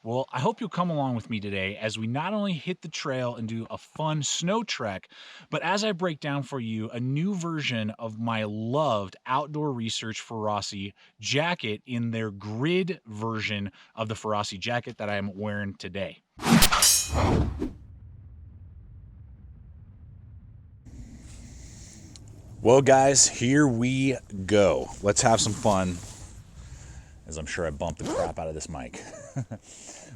Well, I hope you'll come along with me today as we not only hit the trail and do a fun snow trek, but as I break down for you a new version of my loved Outdoor Research Ferrosi jacket in their grid version of the Ferrosi jacket that I am wearing today. Well, guys, here we go. Let's have some fun, as I'm sure I bumped the crap out of this mic.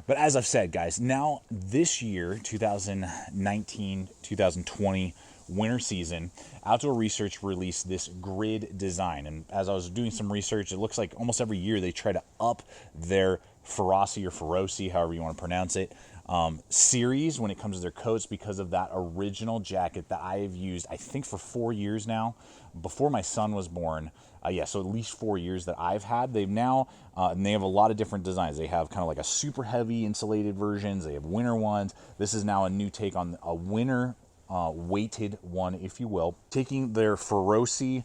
But as I've said, guys, now this year, 2019, 2020 winter season, Outdoor Research released this grid design. And as I was doing some research, it looks like almost every year they try to up their Ferrosi or Ferrosi, however you want to pronounce it, series when it comes to their coats because of that original jacket that I have used, I think, for 4 years now, before my son was born. Yeah, so at least 4 years that I've had. They've now, and they have a lot of different designs. They have kind of like a super heavy insulated versions. They have winter ones. This is now a new take on a winter weighted one, if you will. Taking their Ferrosi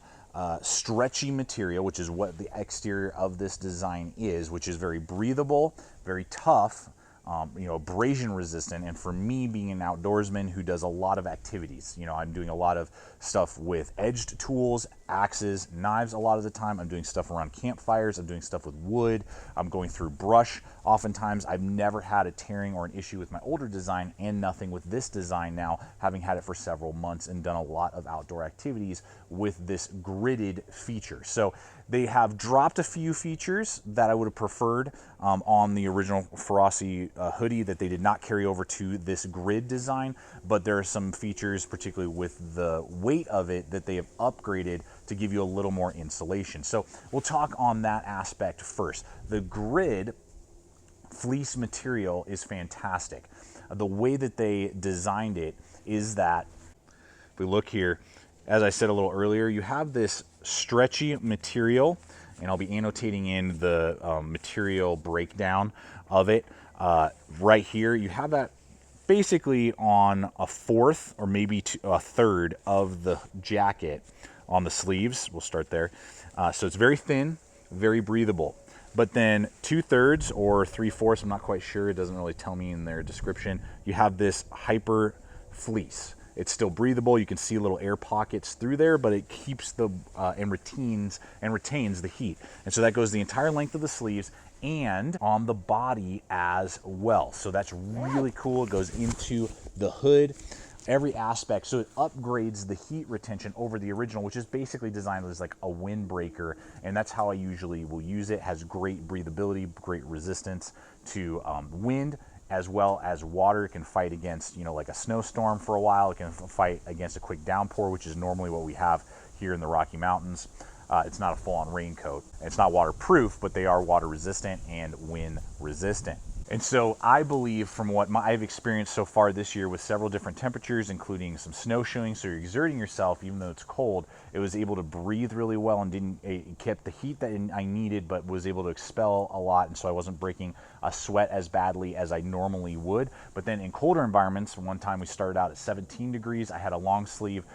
stretchy material, which is what the exterior of this design is, which is very breathable, very tough, abrasion resistant. And for me, being an outdoorsman who does a lot of activities, I'm doing a lot of stuff with edged tools, axes, knives a lot of the time. I'm doing stuff around campfires. I'm doing stuff with wood. I'm going through brush. Oftentimes, I've never had a tearing or an issue with my older design, and nothing with this design now, having had it for several months and done a lot of outdoor activities with this gridded feature. So they have dropped a few features that I would have preferred on the original Ferrosi hoodie that they did not carry over to this grid design, but there are some features, particularly with the weight of it, that they have upgraded to give you a little more insulation. So we'll talk on that aspect first. The grid fleece material is fantastic. The way that they designed it is that, if we look here, as I said a little earlier, you have this stretchy material, and I'll be annotating in the material breakdown of it. Right here, you have that basically on a fourth or maybe a third of the jacket on the sleeves. We'll start there. So it's very thin, very breathable. But then 2/3 or 3/4, I'm not quite sure, it doesn't really tell me in their description, you have this hyper fleece. It's still breathable. You can see little air pockets through there, but it keeps the and retains the heat. And so that goes the entire length of the sleeves and on the body as well. So that's really cool. It goes into the hood, every aspect. So it upgrades the heat retention over the original, which is basically designed as like a windbreaker. And that's how I usually will use it. It has great breathability, great resistance to wind, as well as water. It can fight against, like a snowstorm for a while. It can fight against a quick downpour, which is normally what we have here in the Rocky Mountains. It's not a full-on raincoat. It's not waterproof, but they are water resistant and wind resistant. And so I believe, from what I've experienced so far this year with several different temperatures, including some snowshoeing, so you're exerting yourself even though it's cold, it was able to breathe really well and it kept the heat that I needed, but was able to expel a lot, and so I wasn't breaking a sweat as badly as I normally would. But then in colder environments, one time we started out at 17 degrees, I had a long sleeve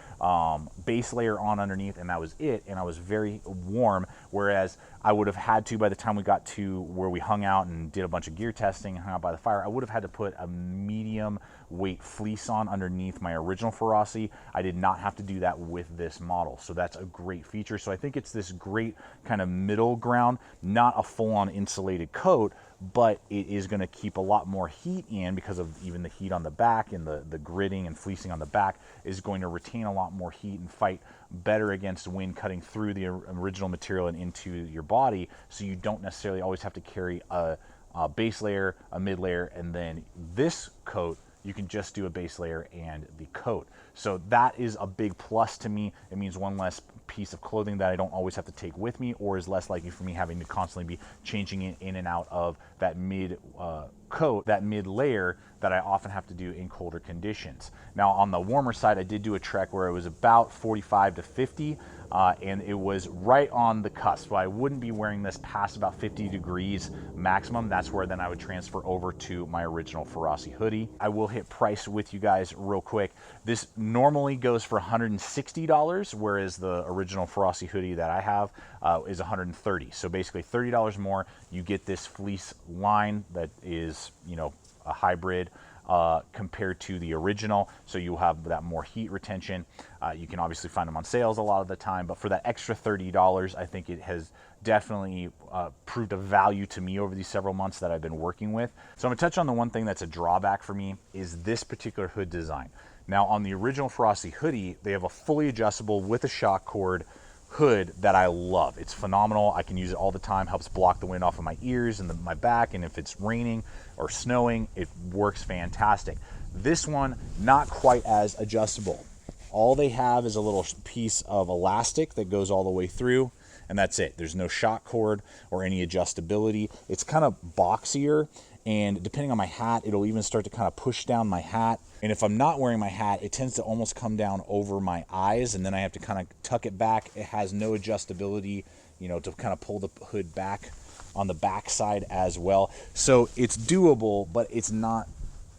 base layer on underneath, and that was it, and I was very warm, whereas I would have had to, by the time we got to where we hung out and did a bunch of gear testing and hung out by the fire, I would have had to put a medium weight fleece on underneath my original Ferrosi. I did not have to do that with this model. So that's a great feature. So I think it's this great kind of middle ground, not a full-on insulated coat, but it is going to keep a lot more heat in because of even the heat on the back, and the gridding and fleecing on the back is going to retain a lot more heat and fight better against wind cutting through the original material and into your body, so you don't necessarily always have to carry a base layer, a mid layer, and then this coat, you can just do a base layer and the coat. So that is a big plus to me. It means one less piece of clothing that I don't always have to take with me, or is less likely for me having to constantly be changing it in and out of that mid coat, that mid layer that I often have to do in colder conditions. Now on the warmer side, I did do a trek where it was about 45 to 50, and it was right on the cusp. So I wouldn't be wearing this past about 50 degrees maximum. That's where then I would transfer over to my original Ferrosi hoodie. I will hit price with you guys real quick. This normally goes for $160, whereas the original Ferrosi hoodie that I have is $130. So basically $30 more. You get this fleece line that is is, you know, a hybrid compared to the original, so you have that more heat retention. You can obviously find them on sales a lot of the time, but for that extra $30, I think it has definitely proved a value to me over these several months that I've been working with. So I'm gonna touch on the one thing that's a drawback for me is this particular hood design. Now on the original Ferrosi hoodie, they have a fully adjustable with a shock cord hood that I love. It's phenomenal. I can use it all the time, helps block the wind off of my ears and my back, and if it's raining or snowing, it works fantastic. This one, not quite as adjustable. All they have is a little piece of elastic that goes all the way through, and that's it. There's no shock cord or any adjustability. It's kind of boxier, and depending on my hat, it'll even start to kind of push down my hat. And if I'm not wearing my hat, it tends to almost come down over my eyes, and then I have to kind of tuck it back. It has no adjustability, you know, to kind of pull the hood back on the back side as well. So it's doable, but it's not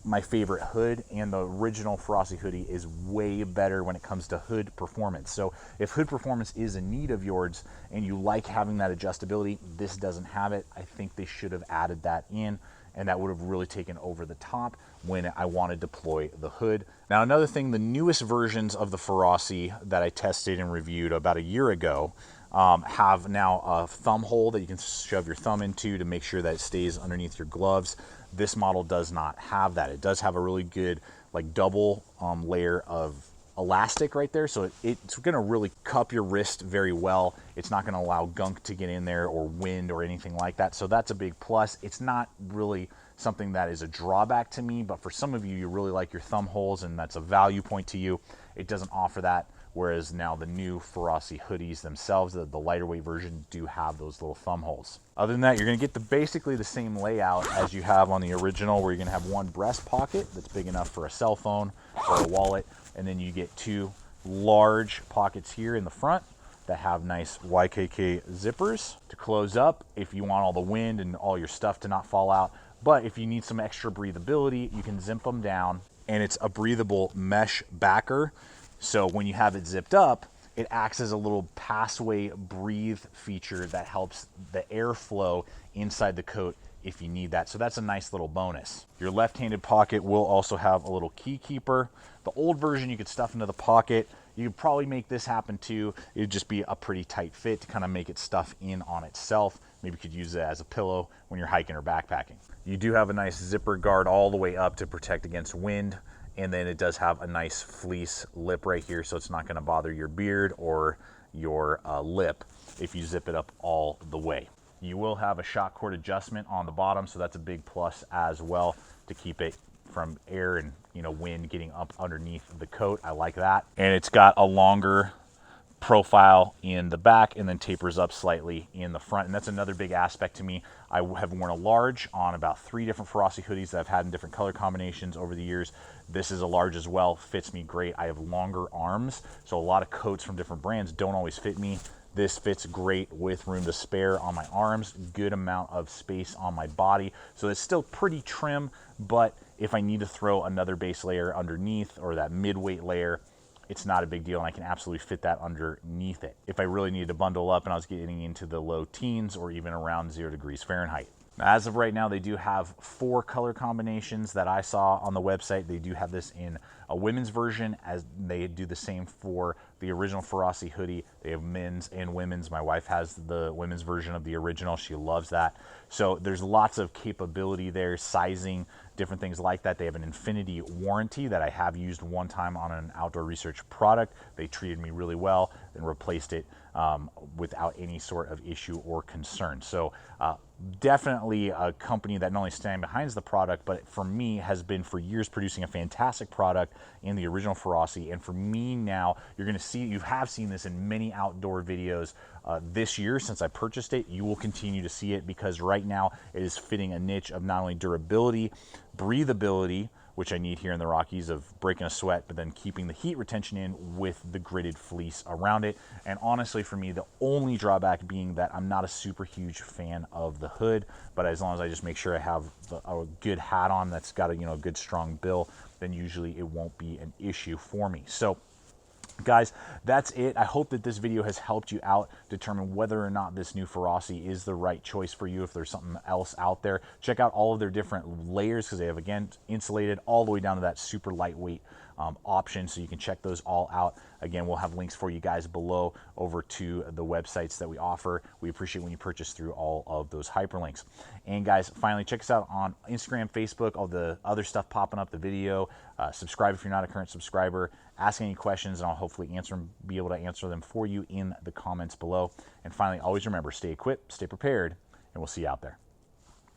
my favorite hood, and the original Ferrosi hoodie is way better when it comes to hood performance. So if hood performance is a need of yours and you like having that adjustability, this doesn't have it. I think they should have added that in, and that would have really taken over the top when I want to deploy the hood. Now another thing, the newest versions of the Ferrosi that I tested and reviewed about a year ago have now a thumb hole that you can shove your thumb into to make sure that it stays underneath your gloves. This model does not have that. It does have a really good like double layer of elastic right there, so it's going to really cup your wrist very well. It's not going to allow gunk to get in there or wind or anything like that, so that's a big plus. It's not really something that is a drawback to me, but for some of you, you really like your thumb holes and that's a value point to you. It doesn't offer that, whereas now the new Ferrosi hoodies themselves, the lighter weight version, do have those little thumb holes. Other than that, you're going to get basically the same layout as you have on the original, where you're going to have one breast pocket that's big enough for a cell phone or a wallet, and then you get two large pockets here in the front that have nice YKK zippers to close up if you want all the wind and all your stuff to not fall out. But if you need some extra breathability, you can zip them down, and it's a breathable mesh backer. So when you have it zipped up, it acts as a little passway breathe feature that helps the airflow inside the coat if you need that. So that's a nice little bonus. Your left-handed pocket will also have a little key keeper. The old version you could stuff into the pocket. You could probably make this happen too. It would just be a pretty tight fit to kind of make it stuff in on itself. Maybe you could use it as a pillow when you're hiking or backpacking. You do have a nice zipper guard all the way up to protect against wind. And then it does have a nice fleece lip right here, so it's not going to bother your beard or your lip if you zip it up all the way. You will have a shock cord adjustment on the bottom, so that's a big plus as well to keep it from air and, you know, wind getting up underneath the coat. I like that. And it's got a longer profile in the back and then tapers up slightly in the front, and that's another big aspect to me. I have worn a large on about 3 different Ferrosi hoodies that I've had in different color combinations over the years. This is a large as well, fits me great. I have longer arms, so a lot of coats from different brands don't always fit me. This fits great with room to spare on my arms, good amount of space on my body, so it's still pretty trim, but if I need to throw another base layer underneath or that mid-weight layer, it's not a big deal, and I can absolutely fit that underneath it if I really needed to bundle up and I was getting into the low teens or even around 0 degrees Fahrenheit. Now, as of right now, they do have 4 color combinations that I saw on the website. They do have this in a women's version, as they do the same for the original Ferrosi hoodie. They have men's and women's. My wife has the women's version of the original. She loves that. So there's lots of capability there, sizing, different things like that. They have an infinity warranty that I have used one time on an outdoor research product. They treated me really well and replaced it without any sort of issue or concern. So definitely a company that not only stands behind the product, but for me has been for years producing a fantastic product in the original Ferrosi. And for me now, you're going to see, you have seen this in many outdoor videos this year since I purchased it. You will continue to see it because right now it is fitting a niche of not only durability, breathability, which I need here in the Rockies, of breaking a sweat, but then keeping the heat retention in with the gridded fleece around it. And honestly, for me, the only drawback being that I'm not a super huge fan of the hood, but as long as I just make sure I have a good hat on that's got a, you know, good strong bill, then usually it won't be an issue for me. So Guys, that's it. I hope that this video has helped you out determine whether or not this new Ferrosi is the right choice for you. If there's something else out there, check out all of their different layers, because they have, again, insulated all the way down to that super lightweight option, so you can check those all out. Again, we'll have links for you guys below over to the websites that we offer. We appreciate when you purchase through all of those hyperlinks. And guys, finally, check us out on Instagram, Facebook, all the other stuff popping up, the video. Subscribe if you're not a current subscriber. Ask any questions, and I'll hopefully be able to answer them for you in the comments below. And finally, always remember, stay equipped, stay prepared, and we'll see you out there.